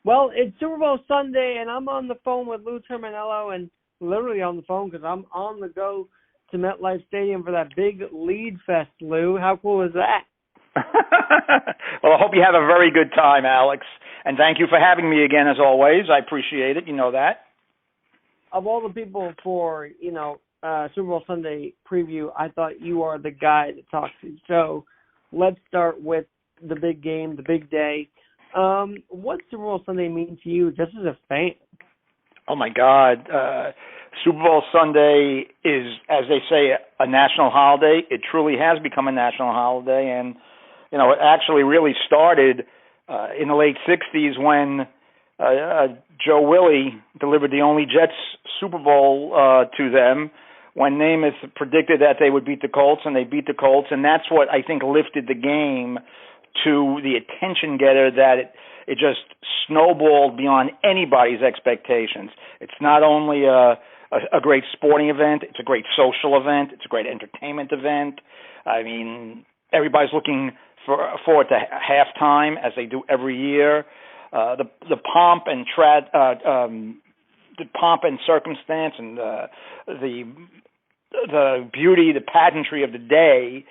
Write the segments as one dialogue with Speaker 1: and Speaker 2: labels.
Speaker 1: Well, it's Super Bowl Sunday, and I'm on the phone with Lou Terminello, and literally on the phone because I'm on the go to MetLife Stadium for that big lead fest, Lou. How cool is that?
Speaker 2: Well, I hope you have a very good time, Alex. And thank you for having me again, as always. I appreciate it. You know that.
Speaker 1: Of all the people for, Super Bowl Sunday preview, I thought you are the guy to talk to. So let's start with the big game, the big day. What Super Bowl Sunday mean to you just as a fan?
Speaker 2: Oh, my God. Super Bowl Sunday is, as they say, a national holiday. It truly has become a national holiday. And, it actually really started in the late 60s when Joe Willie delivered the only Jets Super Bowl to them when Namath predicted that they would beat the Colts, and they beat the Colts. And that's what I think lifted the game to the attention getter that it just snowballed beyond anybody's expectations. It's not only a great sporting event, it's a great social event, it's a great entertainment event. I mean, everybody's looking forward to halftime, as they do every year. The pomp and the pomp and circumstance and the beauty, the pageantry of the day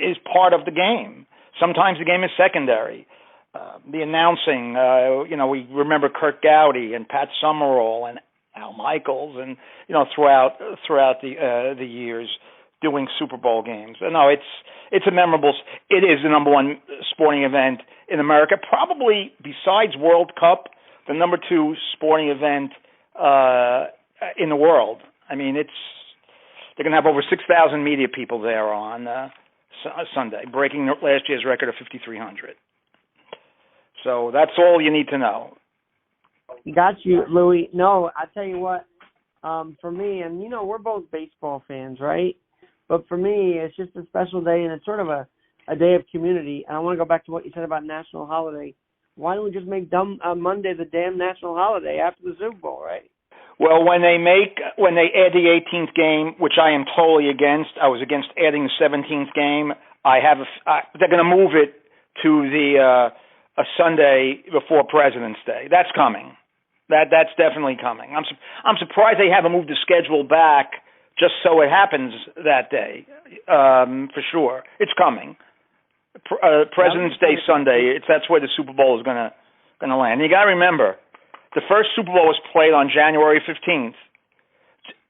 Speaker 2: is part of the game. Sometimes the game is secondary. The announcing, we remember Kurt Gowdy and Pat Summerall and Al Michaels, and throughout the years doing Super Bowl games. No, it's a memorable. It is the number one sporting event in America, probably besides World Cup, the number two sporting event in the world. I mean, they're going to have over 6,000 media people there on Sunday, breaking last year's record of 5,300. So that's all you need to know.
Speaker 1: Got you, Louie. No, I tell you what, for me, and we're both baseball fans, right? But for me, it's just a special day, and it's sort of a day of community. And I want to go back to what you said about national holiday. Why don't we just make Monday the damn national holiday after the Super Bowl, right?
Speaker 2: Well, when they add the 18th game, which I am totally against, I was against adding the 17th game. They're going to move it to a Sunday before President's Day. That's coming. That's definitely coming. I'm surprised they haven't moved the schedule back just so it happens that day. For sure, it's coming. President's Day Sunday. That's where the Super Bowl is going to land. And you got to remember, the first Super Bowl was played on January 15th.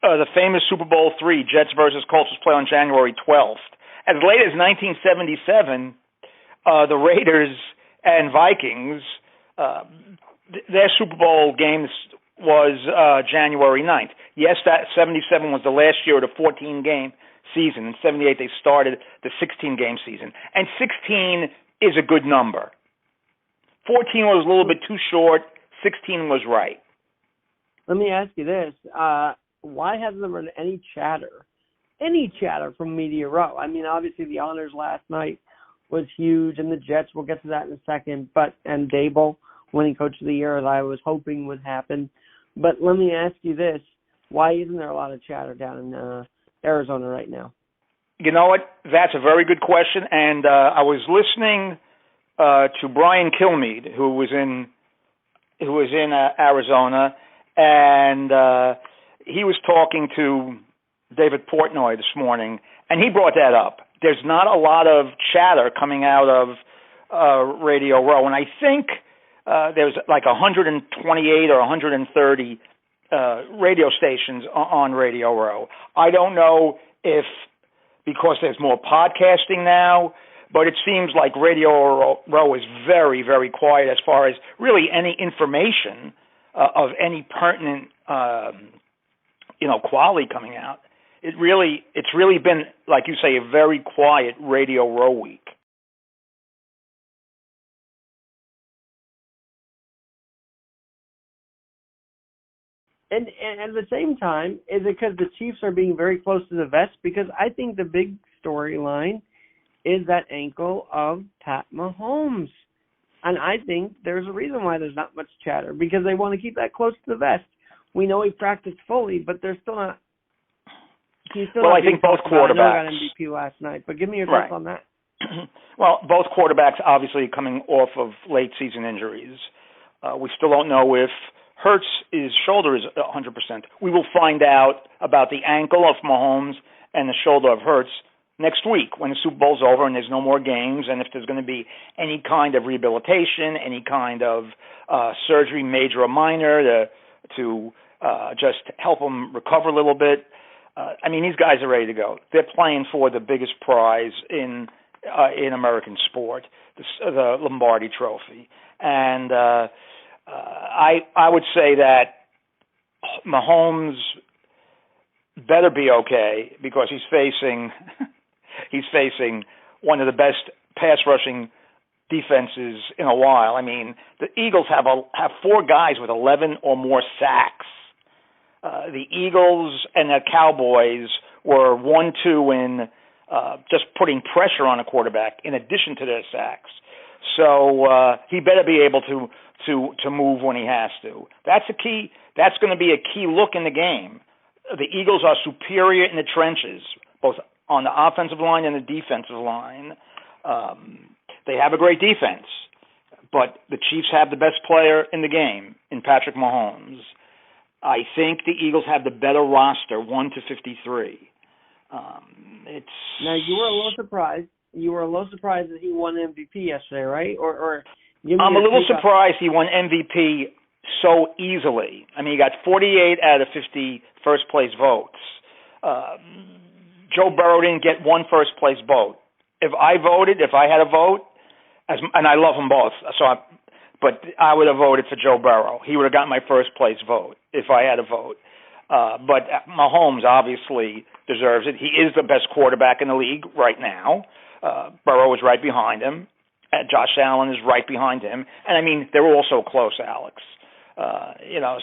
Speaker 2: The famous Super Bowl III, Jets versus Colts, was played on January 12th. As late as 1977, the Raiders and Vikings, their Super Bowl games was January 9th. Yes, that 77 was the last year of the 14-game season. In 78, they started the 16-game season. And 16 is a good number. 14 was a little bit too short. 16 was right.
Speaker 1: Let me ask you this. Why hasn't there been any chatter from Media Row? I mean, obviously the honors last night was huge, and the Jets, we'll get to that in a second, and Dable winning Coach of the Year, as I was hoping would happen. But let me ask you this. Why isn't there a lot of chatter down in Arizona right now?
Speaker 2: You know what? That's a very good question, and I was listening to Brian Kilmeade, who was in Arizona, and he was talking to David Portnoy this morning, and he brought that up. There's not a lot of chatter coming out of Radio Row, and I think there's like 128 or 130 radio stations on Radio Row. I don't know if because there's more podcasting now, but it seems like Radio Row is very, very quiet as far as really any information of any pertinent, quality coming out. It's really been, like you say, a very quiet Radio Row week.
Speaker 1: And at the same time, is it because the Chiefs are being very close to the vest? Because I think the big storyline is that ankle of Pat Mahomes. And I think there's a reason why there's not much chatter, because they want to keep that close to the vest. We know he practiced fully, but they're still not.
Speaker 2: I think both quarterbacks.
Speaker 1: I know he got MVP last night, but give me your thoughts on that.
Speaker 2: Well, both quarterbacks obviously coming off of late season injuries. We still don't know if His shoulder is 100%. We will find out about the ankle of Mahomes and the shoulder of Hurts next week when the Super Bowl's over and there's no more games, and if there's going to be any kind of rehabilitation, any kind of surgery, major or minor, to just help them recover a little bit. These guys are ready to go. They're playing for the biggest prize in American sport, the Lombardi Trophy. And I would say that Mahomes better be okay because he's facing one of the best pass rushing defenses in a while. The Eagles have 4 guys with 11 or more sacks. The Eagles and the Cowboys were 1-2 in just putting pressure on a quarterback in addition to their sacks. So he better be able to move when he has to. That's a key. That's going to be a key look in the game. The Eagles are superior in the trenches, both on the offensive line and the defensive line. They have a great defense, but the Chiefs have the best player in the game in Patrick Mahomes. I think the Eagles have the better roster, 1-53.
Speaker 1: Now you were a little surprised. You were a little surprised that he won MVP yesterday, right? Or
Speaker 2: I'm a little surprised he won MVP so easily. He got 48 out of 50 first-place votes. Joe Burrow didn't get one first-place vote. If I had a vote, and I love them both, but I would have voted for Joe Burrow. He would have got my first-place vote if I had a vote. But Mahomes obviously deserves it. He is the best quarterback in the league right now. Burrow is right behind him. Josh Allen is right behind him. And, they're all so close, Alex.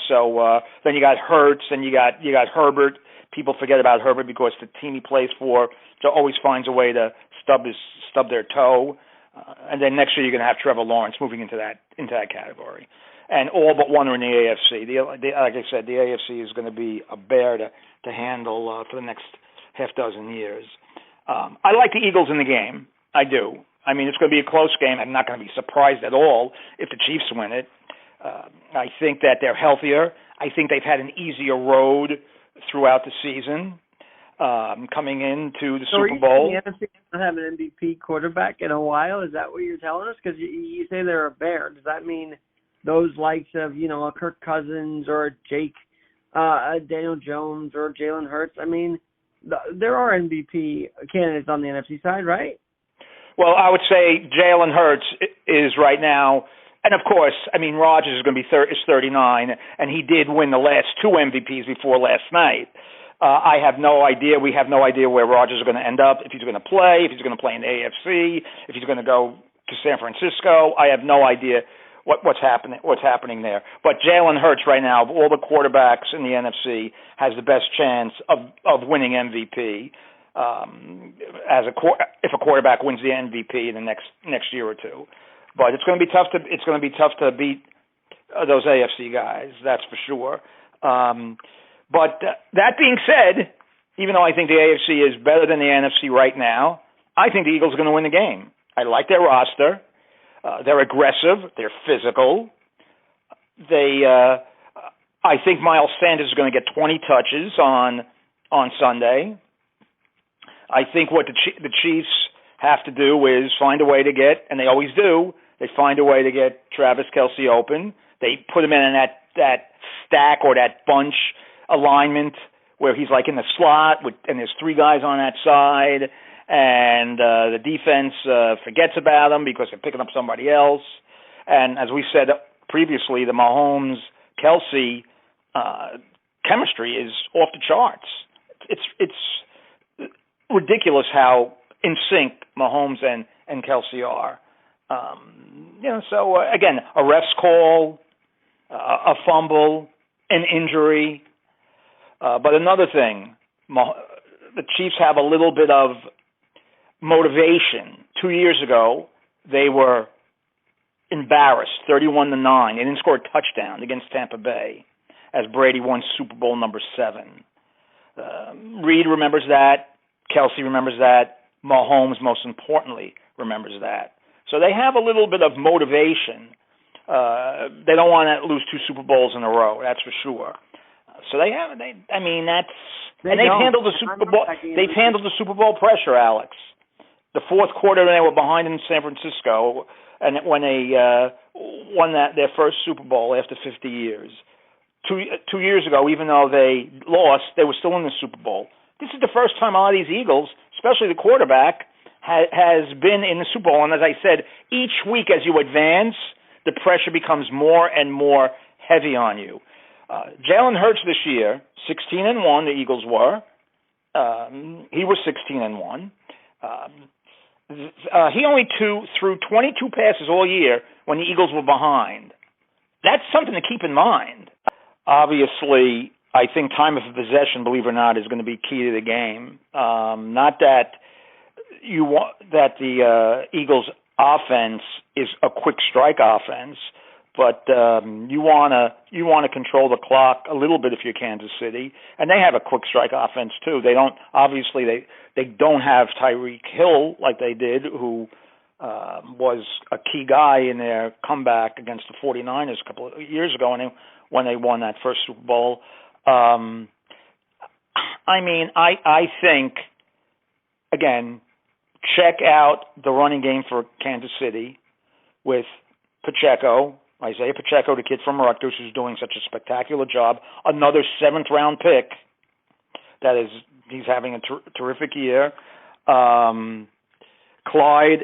Speaker 2: So then you got Hurts, and you got Herbert. People forget about Herbert because the team he plays for always finds a way to stub their toe. And then next year you're going to have Trevor Lawrence moving into that category. And all but one are in the AFC. Like I said, the AFC is going to be a bear to handle for the next half dozen years. I like the Eagles in the game. I do. It's going to be a close game. I'm not going to be surprised at all if the Chiefs win it. I think that they're healthier. I think they've had an easier road throughout the season coming into the Super Bowl.
Speaker 1: So the NFC not have an MVP quarterback in a while? Is that what you're telling us? Because you say they're a bear. Does that mean those likes of, a Kirk Cousins or a Daniel Jones or Jalen Hurts? There are MVP candidates on the NFC side, right?
Speaker 2: Well, I would say Jalen Hurts is right now, and of course, Rodgers is going to be is 39, and he did win the last 2 MVPs before last night. I have no idea. We have no idea where Rodgers is going to end up, if he's going to play, if he's going to play in the AFC, if he's going to go to San Francisco. I have no idea what's happening there. But Jalen Hurts right now, of all the quarterbacks in the NFC, has the best chance of winning MVP. If a quarterback wins the MVP in the next year or two, but it's going to be tough to beat those AFC guys. That's for sure. But that being said, even though I think the AFC is better than the NFC right now, I think the Eagles are going to win the game. I like their roster. They're aggressive. They're physical. I think Miles Sanders is going to get 20 touches on Sunday. I think what the Chiefs have to do is find a way to get, and they always do, they find a way to get Travis Kelce open. They put him in that stack or that bunch alignment where he's like in the slot and there's 3 guys on that side, and the defense forgets about him because they're picking up somebody else. And as we said previously, the Mahomes-Kelce chemistry is off the charts. It's ridiculous how in sync Mahomes and Kelce are. So again, a ref's call, a fumble, an injury. But another thing, the Chiefs have a little bit of motivation. 2 years ago, they were embarrassed, 31-9. They didn't score a touchdown against Tampa Bay as Brady won Super Bowl number 7. Reed remembers that. Kelce remembers that. Mahomes, most importantly, remembers that. So they have a little bit of motivation They don't want to lose 2 Super Bowls in a row. That's for sure. So they have. I mean, that's and they've handled the Super Bowl. They've handled the Super Bowl pressure, Alex. The fourth quarter, they were behind in San Francisco, and when they won their first Super Bowl after 50 years. 2 years ago, even though they lost, they were still in the Super Bowl. This is the first time a lot of these Eagles, especially the quarterback, has been in the Super Bowl. And as I said, each week as you advance, the pressure becomes more and more heavy on you. Jalen Hurts this year, 16-1, the Eagles were. He was 16-1. He only threw 22 passes all year when the Eagles were behind. That's something to keep in mind. Obviously, I think time of possession, believe it or not, is going to be key to the game. Not that the Eagles' offense is a quick strike offense, but you want to control the clock a little bit if you're Kansas City, and they have a quick strike offense too. They don't have Tyreek Hill like they did, who was a key guy in their comeback against the 49ers a couple of years ago, when they won that first Super Bowl. I mean, I think, again, check out the running game for Kansas City with Isaiah Pacheco, the kid from Rutgers, who's doing such a spectacular job. Another 7th-round pick. He's having a terrific year. Clyde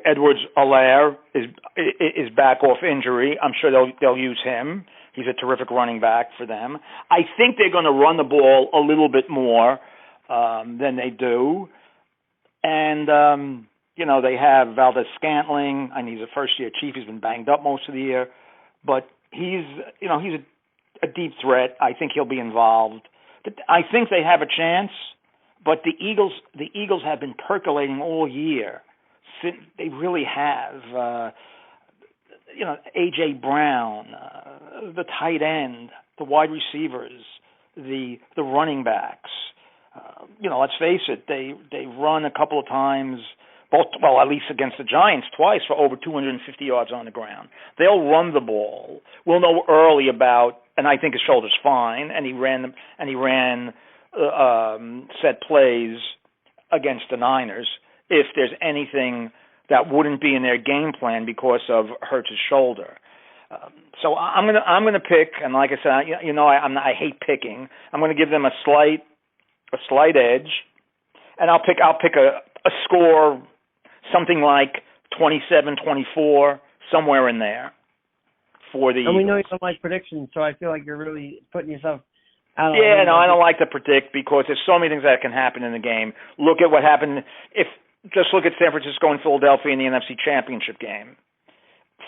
Speaker 2: Edwards-Helaire is back off injury. I'm sure they'll use him. He's a terrific running back for them. I think they're going to run the ball a little bit more than they do. And, they have Valdez-Scantling. I mean, he's a first-year Chief. He's been banged up most of the year. But he's a deep threat. I think he'll be involved. I think they have a chance. But the Eagles have been percolating all year. They really have. A.J. Brown, the tight end, the wide receivers, the running backs. Let's face it, they run a couple of times, at least against the Giants twice for over 250 yards on the ground. They'll run the ball. We'll know early about, and I think his shoulder's fine, and he ran set plays against the Niners. If there's anything that wouldn't be in their game plan because of Hurts' shoulder. So I'm gonna pick, and like I said, I hate picking. I'm gonna give them a slight edge, and I'll pick a score, something like 27-24, somewhere in there for the.
Speaker 1: And we know you don't like predictions, so I feel like you're really putting yourself out.
Speaker 2: Yeah, no, I don't like to predict because there's so many things that can happen in the game. Look at what happened Just look at San Francisco and Philadelphia in the NFC Championship game.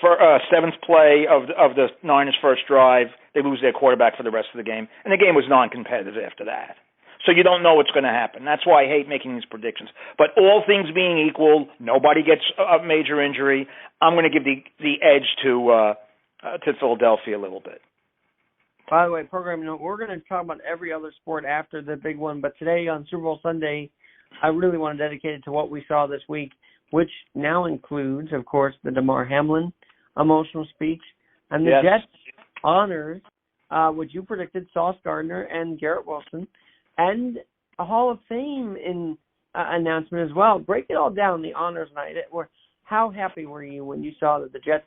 Speaker 2: For 7th play of the Niners' first drive, they lose their quarterback for the rest of the game, and the game was non-competitive after that. So you don't know what's going to happen. That's why I hate making these predictions. But all things being equal, nobody gets a major injury. I'm going to give the edge to Philadelphia a little bit.
Speaker 1: By the way, program note, we're going to talk about every other sport after the big one, but today on Super Bowl Sunday, I really want to dedicate it to what we saw this week, which now includes, of course, the Damar Hamlin emotional speech and the Jets honors, which you predicted, Sauce Gardner and Garrett Wilson, and a Hall of Fame announcement as well. Break it all down, the honors night. How happy were you when you saw that the Jets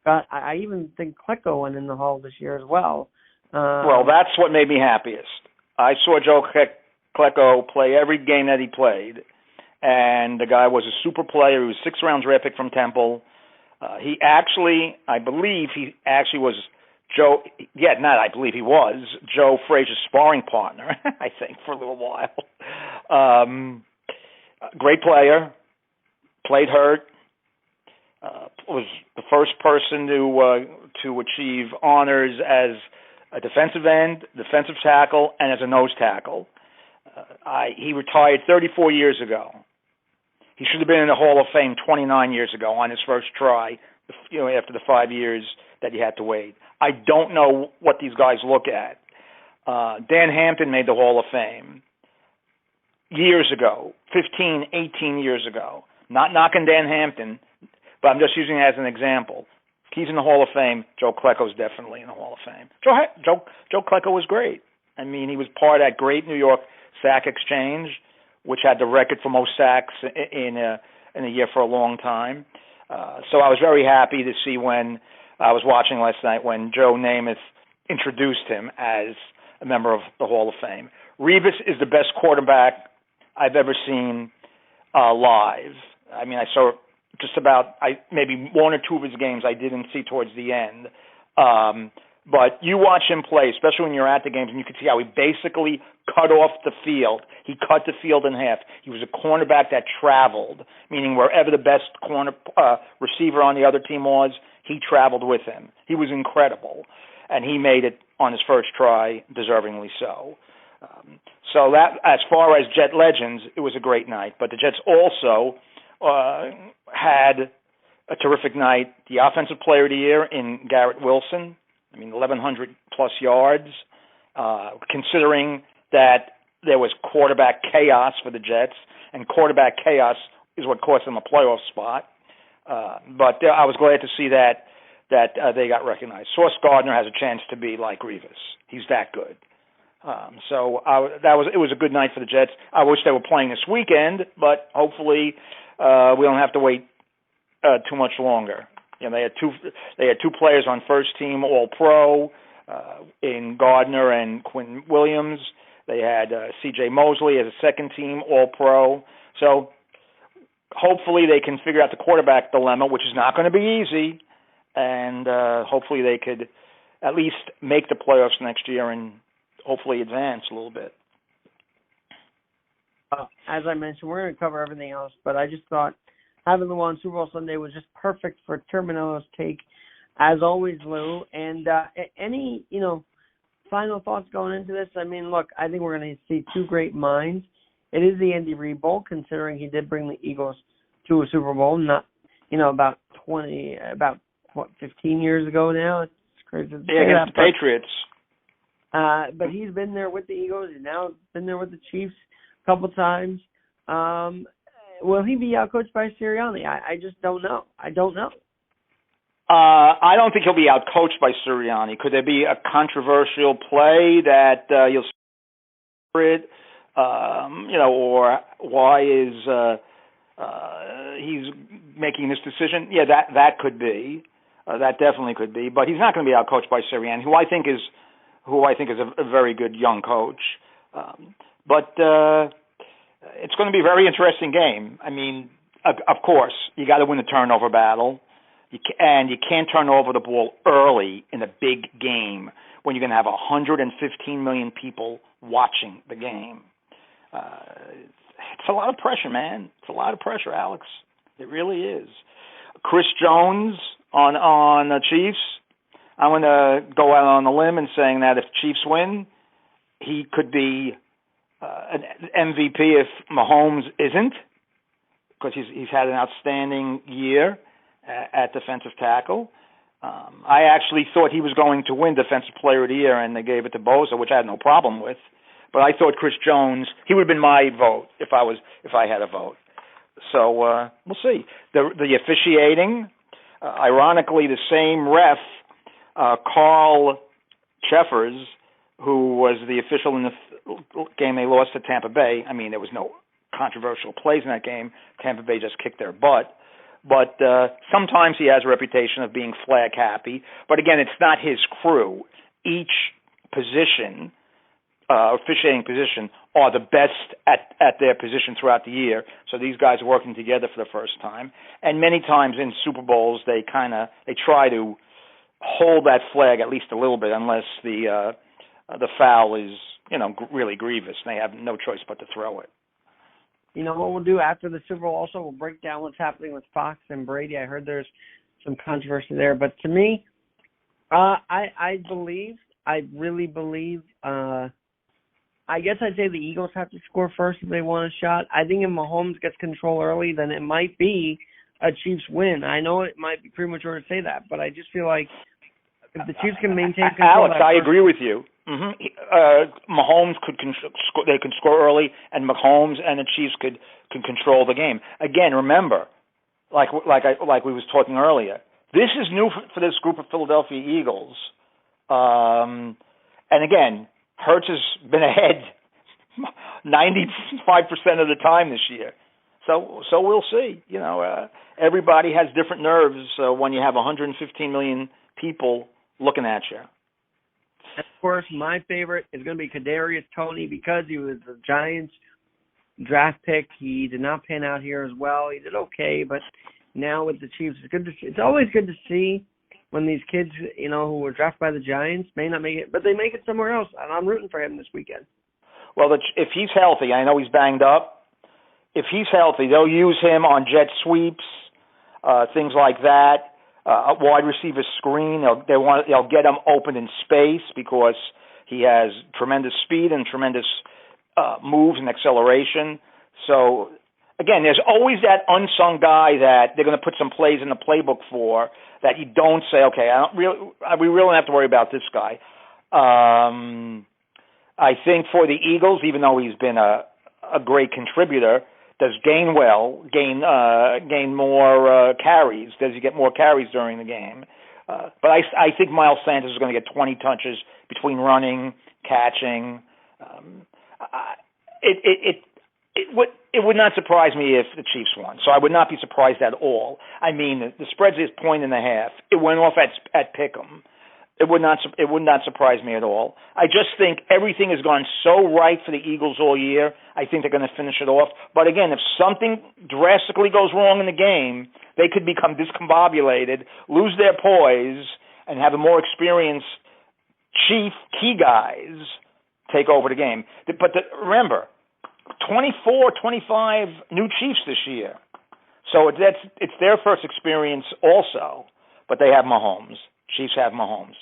Speaker 1: got, I even think Klecko went in the Hall this year as well.
Speaker 2: Well, that's what made me happiest. I saw Joe Klecko play every game that he played, and the guy was a super player. He was 6th round draft pick from Temple. I believe he was Joe Frazier's sparring partner, I think, for a little while. Great player, played hurt, was the first person to achieve honors as a defensive end, defensive tackle, and as a nose tackle. He retired 34 years ago. He should have been in the Hall of Fame 29 years ago on his first try, after the 5 years that he had to wait. I don't know what these guys look at. Dan Hampton made the Hall of Fame years ago, 15, 18 years ago. Not knocking Dan Hampton, but I'm just using it as an example. He's in the Hall of Fame. Joe Klecko's definitely in the Hall of Fame. Joe Klecko was great. I mean, he was part of that great New York sack exchange, which had the record for most sacks in a year for a long time. So I was very happy to see when I was watching last night when Joe Namath introduced him as a member of the Hall of Fame. Revis is the best quarterback I've ever seen live. I mean, I saw just about maybe one or two of his games I didn't see towards the end. But you watch him play, especially when you're at the games, and you can see how he basically cut off the field. He cut the field in half. He was a cornerback that traveled, meaning wherever the best receiver on the other team was, he traveled with him. He was incredible, and he made it on his first try, deservingly so. So that, as far as Jet legends, it was a great night. But the Jets also had a terrific night. The Offensive Player of the Year in Garrett Wilson. I mean, 1,100 plus yards. Considering that there was quarterback chaos for the Jets, and quarterback chaos is what cost them a playoff spot. But I was glad to see that they got recognized. Sauce Gardner has a chance to be like Revis. He's that good. It was a good night for the Jets. I wish they were playing this weekend, but hopefully we don't have to wait too much longer. You know, they had two players on first team All-Pro in Gardner and Quinn Williams. They had C.J. Mosley as a second team All-Pro. So hopefully they can figure out the quarterback dilemma, which is not going to be easy, and hopefully they could at least make the playoffs next year and hopefully advance a little bit.
Speaker 1: As I mentioned, we're going to cover everything else, but I just thought having the one Super Bowl Sunday was just perfect for Terminello's take, as always, Lou. And any, final thoughts going into this? I mean, look, I think we're going to see two great minds. It is the Andy Reid Bowl, considering he did bring the Eagles to a Super Bowl, not, about 15 years ago now. It's crazy to say
Speaker 2: against the Patriots.
Speaker 1: But he's been there with the Eagles. He's now been there with the Chiefs a couple times. Will he be outcoached by Sirianni? I just don't know. I don't know.
Speaker 2: I don't think he'll be outcoached by Sirianni. Could there be a controversial play that you'll see it? Or why is he's making this decision? Yeah, that could be. That definitely could be. But he's not going to be outcoached by Sirianni, who I think is a very good young coach. But it's going to be a very interesting game. I mean, of course, you got to win the turnover battle. And you can't turn over the ball early in a big game when you're going to have 115 million people watching the game. It's a lot of pressure, man. It's a lot of pressure, Alex. It really is. Chris Jones on the Chiefs. I'm going to go out on a limb and saying that if Chiefs win, he could be an MVP if Mahomes isn't, because he's had an outstanding year at defensive tackle. I actually thought he was going to win Defensive Player of the Year, and they gave it to Bosa, which I had no problem with. But I thought Chris Jones, he would have been my vote if I had a vote. So we'll see. The officiating, ironically, the same ref, Carl Cheffers, who was the official in the game they lost to Tampa Bay. I mean, there was no controversial plays in that game. Tampa Bay just kicked their butt. But sometimes he has a reputation of being flag happy. But again, it's not his crew. Each position, officiating position, are the best at their position throughout the year. So these guys are working together for the first time. And many times in Super Bowls, they try to hold that flag at least a little bit, unless the foul is really grievous. They have no choice but to throw it.
Speaker 1: You know what we'll do after the Super Bowl? Also, we'll break down what's happening with Fox and Brady. I heard there's some controversy there, but to me, I really believe. I guess I'd say the Eagles have to score first if they want a shot. I think if Mahomes gets control early, then it might be a Chiefs win. I know it might be premature to say that, but I just feel like if the Chiefs can maintain control,
Speaker 2: Alex, I agree with you. Mm-hmm. Mahomes can score early, and Mahomes and the Chiefs can control the game. Again, remember, like we was talking earlier, This is new for this group of Philadelphia Eagles. And again, Hurts has been ahead 95% of the time this year. So we'll see. Everybody has different nerves when you have 115 million people looking at you.
Speaker 1: And of course, my favorite is going to be Kadarius Toney because he was the Giants' draft pick. He did not pan out here as well. He did okay, but now with the Chiefs, it's always good to see when these kids, who were drafted by the Giants may not make it, but they make it somewhere else, and I'm rooting for him this weekend.
Speaker 2: Well, if he's healthy, I know he's banged up. If he's healthy, they'll use him on jet sweeps, things like that. A wide receiver screen. They'll get him open in space because he has tremendous speed and tremendous moves and acceleration. So again, there's always that unsung guy that they're going to put some plays in the playbook for that you don't say, okay, we really don't have to worry about this guy. I think for the Eagles, even though he's been a great contributor, does Gainwell gain more carries? Does he get more carries during the game? But I think Miles Sanders is going to get 20 touches between running, catching. It would not surprise me if the Chiefs won. So I would not be surprised at all. I mean, the spread is 1.5. It went off at Pick'em. It would not surprise me at all. I just think everything has gone so right for the Eagles all year. I think they're going to finish it off. But again, if something drastically goes wrong in the game, they could become discombobulated, lose their poise, and have a more experienced key guys take over the game. But remember, 24, 25 new Chiefs this year. So it's their first experience also. But they have Mahomes. Chiefs have Mahomes,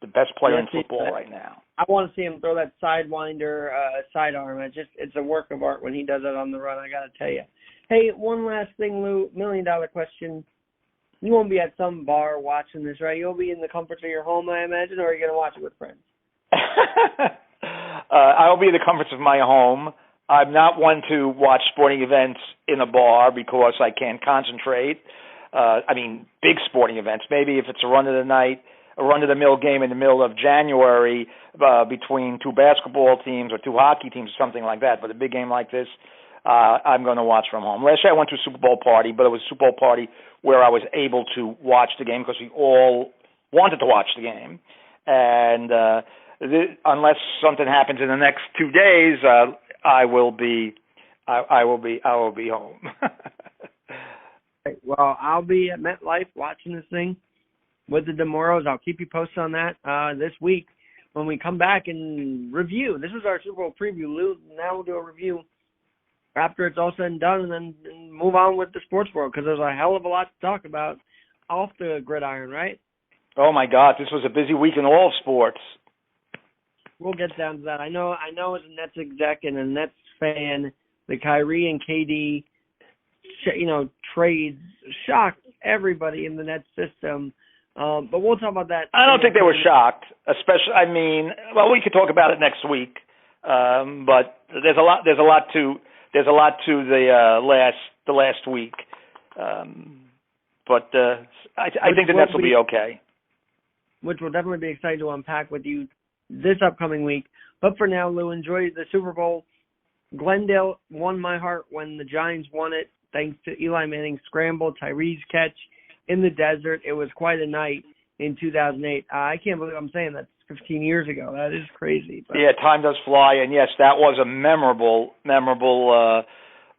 Speaker 2: the best player in football right now.
Speaker 1: I want to see him throw that sidewinder, sidearm. It's a work of art when he does it on the run, I got to tell you. Hey, one last thing, Lou, $1 million question. You won't be at some bar watching this, right? You'll be in the comforts of your home, I imagine, or are you going to watch it with friends?
Speaker 2: I'll be in the comforts of my home. I'm not one to watch sporting events in a bar because I can't concentrate. Big sporting events. Maybe if it's a run-of-the-mill game in the middle of January between two basketball teams or two hockey teams or something like that. But a big game like this, I'm going to watch from home. Last year I went to a Super Bowl party, but it was a Super Bowl party where I was able to watch the game because we all wanted to watch the game. And unless something happens in the next 2 days, I will be home.
Speaker 1: Well, I'll be at MetLife watching this thing with the DeMoros. I'll keep you posted on that this week when we come back and review. This is our Super Bowl preview, Lou. Now we'll do a review after it's all said and done and then move on with the sports world because there's a hell of a lot to talk about off the gridiron, right?
Speaker 2: Oh, my God. This was a busy week in all sports.
Speaker 1: We'll get down to that. I know as a Nets exec and a Nets fan, the Kyrie and KD trades shocked everybody in the Nets system. But we'll talk about that.
Speaker 2: I don't think they were shocked, especially. We could talk about it next week. But there's a lot to the last week. But I think the Nets will be okay.
Speaker 1: Which will definitely be exciting to unpack with you this upcoming week. But for now, Lou, enjoy the Super Bowl. Glendale won my heart when the Giants won it, thanks to Eli Manning's scramble, Tyree's catch in the desert. It was quite a night in 2008. I can't believe I'm saying that 15 years ago. That is crazy. But.
Speaker 2: Yeah, time does fly, and yes, that was a memorable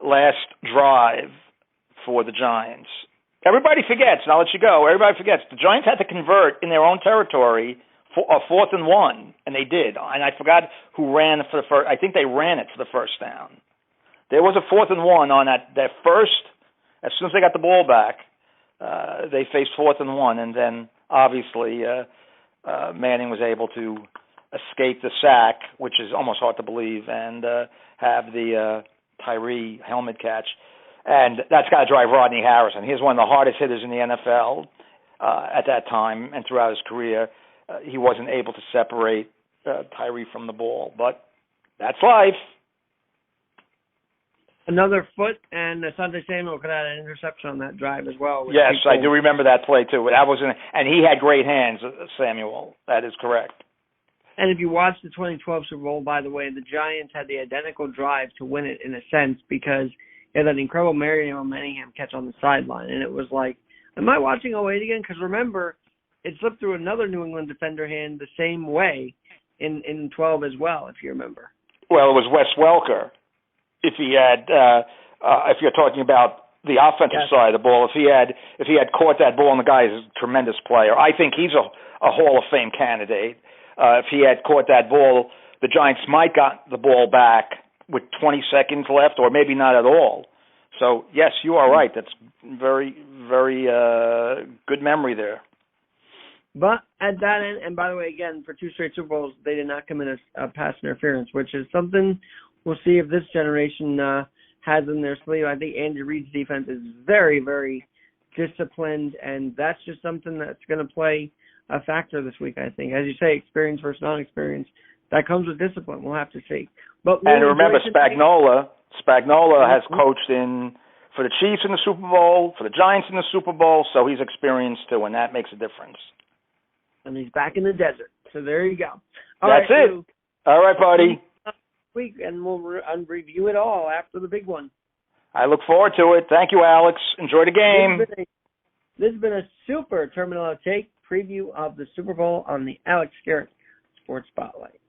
Speaker 2: last drive for the Giants. Everybody forgets, and I'll let you go. Everybody forgets. The Giants had to convert in their own territory for a 4th and 1, and they did. And I forgot who ran for the first. I think they ran it for the first down. There was a 4th and 1 on that first. As soon as they got the ball back, they faced 4th and 1, and then obviously Manning was able to escape the sack, which is almost hard to believe, and have the Tyree helmet catch. And that's got to drive Rodney Harrison. He's one of the hardest hitters in the NFL at that time and throughout his career. He wasn't able to separate Tyree from the ball, but that's life.
Speaker 1: Another foot, and Asante Samuel could have had an interception on that drive as well.
Speaker 2: Yes, I do remember that play too. And he had great hands, Samuel. That is correct.
Speaker 1: And if you watch the 2012 Super Bowl, by the way, the Giants had the identical drive to win it in a sense because they had that incredible Mario Manningham catch on the sideline. And it was like, am I watching 08 again? Because remember, it slipped through another New England defender hand the same way in 12 as well, if you remember.
Speaker 2: Well, it was Wes Welker. If he had, if you're talking about the offensive side of the ball, if he had caught that ball, and the guy is a tremendous player. I think he's a Hall of Fame candidate. If he had caught that ball, the Giants might got the ball back with 20 seconds left, or maybe not at all. So yes, you are right. That's very, very good memory there.
Speaker 1: But at that end, and by the way, again, for 2 straight Super Bowls, they did not commit a pass interference, which is something we'll see if this generation has in their sleeve. I think Andy Reid's defense is very, very disciplined, and that's just something that's going to play a factor this week, I think. As you say, experience versus non-experience, that comes with discipline. We'll have to see. But
Speaker 2: and remember, Spagnuolo has coached for the Chiefs in the Super Bowl, for the Giants in the Super Bowl, so he's experienced too, and that makes a difference.
Speaker 1: And he's back in the desert, so there you go.
Speaker 2: That's it. Lou, all right, buddy.
Speaker 1: Week, and we'll review it all after the big one.
Speaker 2: I look forward to it. Thank you, Alex. Enjoy the game.
Speaker 1: This has been a super Terminello take preview of the Super Bowl on the Alex Garrett Sports Spotlight.